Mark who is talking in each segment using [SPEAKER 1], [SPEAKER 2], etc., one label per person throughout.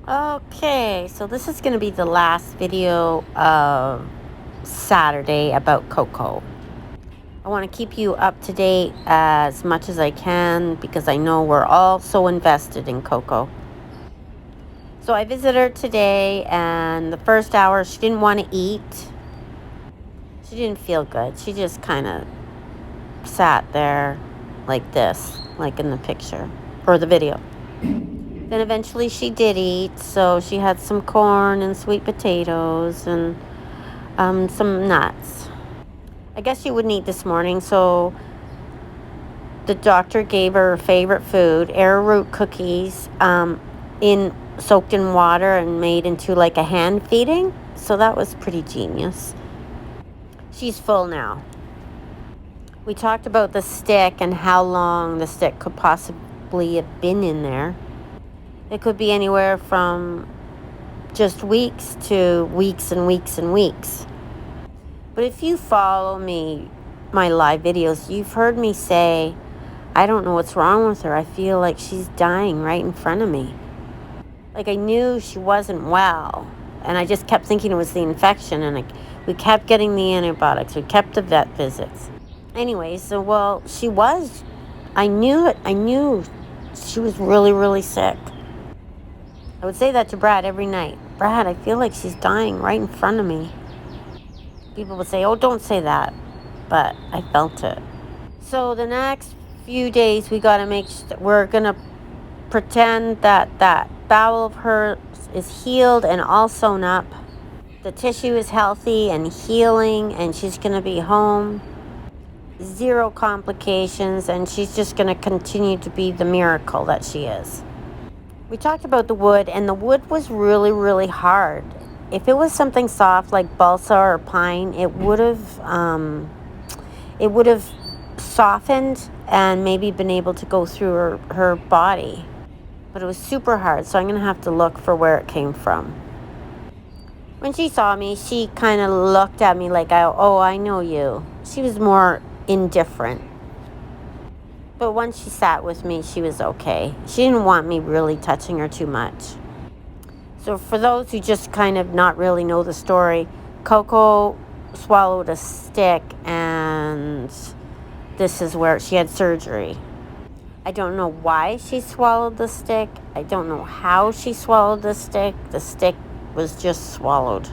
[SPEAKER 1] Okay, so this is going to be the last video of Saturday about Coco. I want to keep you up to date as much as I can because I know we're all so invested in Coco. So I visited her today, and the first hour she didn't want to eat. She didn't feel good. She just kind of sat there like this, like in the picture or the video. Then eventually she did eat, so she had some corn and sweet potatoes and some nuts. I guess she wouldn't eat this morning, so the doctor gave her favorite food, arrowroot cookies, in soaked in water and made into like a hand feeding. So that was pretty genius. She's full now. We talked about the stick and how long the stick could possibly have been in there. It could be anywhere from just weeks to weeks and weeks and weeks. But if you follow me, my live videos, you've heard me say, I don't know what's wrong with her. I feel like she's dying right in front of me. Like I knew she wasn't well, and I just kept thinking it was the infection, and we kept getting the antibiotics. We kept the vet visits. Anyway, so well, she was. I knew it. I knew she was really, really sick. I would say that to Brad every night. Brad, I feel like she's dying right in front of me. People would say, oh, don't say that. But I felt it. So the next few days, we got to make sure we're going to pretend that that bowel of hers is healed and all sewn up. The tissue is healthy and healing, and she's going to be home. Zero complications, and she's just going to continue to be the miracle that she is. We talked about the wood, and the wood was really, really hard. If it was something soft like balsa or pine, it would have softened and maybe been able to go through her body. But it was super hard, so I'm going to have to look for where it came from. When she saw me, she kind of looked at me like, oh, I know you. She was more indifferent. But once she sat with me, she was okay. She didn't want me really touching her too much. So for those who just kind of not really know the story, Coco swallowed a stick, and this is where she had surgery. I don't know why she swallowed the stick. I don't know how she swallowed the stick. The stick was just swallowed.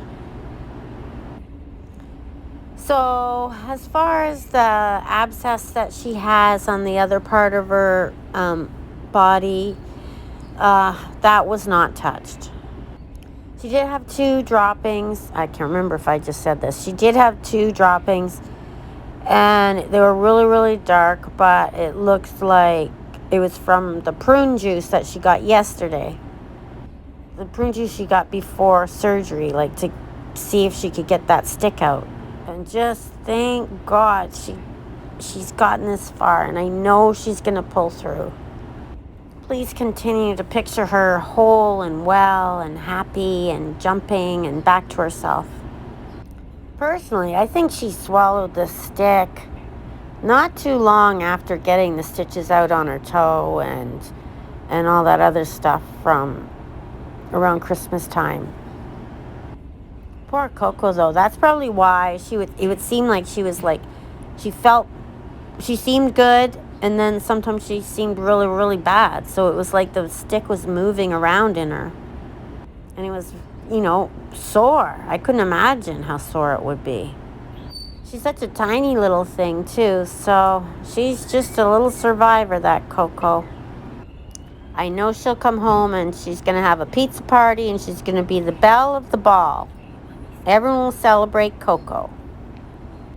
[SPEAKER 1] So as far as the abscess that she has on the other part of her body, that was not touched. She did have 2 droppings. I can't remember if I just said this. She did have 2 droppings, and they were really, really dark, but it looks like it was from the prune juice that she got yesterday. The prune juice she got before surgery, like to see if she could get that stick out. And just thank God she's gotten this far, and I know she's going to pull through. Please continue to picture her whole and well and happy and jumping and back to herself. Personally, I think she swallowed the stick not too long after getting the stitches out on her toe and all that other stuff from around Christmas time. Poor Coco, though. That's probably why it would seem like she was like, she seemed good, and then sometimes she seemed really, really bad. So it was like the stick was moving around in her. And it was, sore. I couldn't imagine how sore it would be. She's such a tiny little thing, too. So she's just a little survivor, that Coco. I know she'll come home, and she's going to have a pizza party, and she's going to be the belle of the ball. Everyone will celebrate Coco.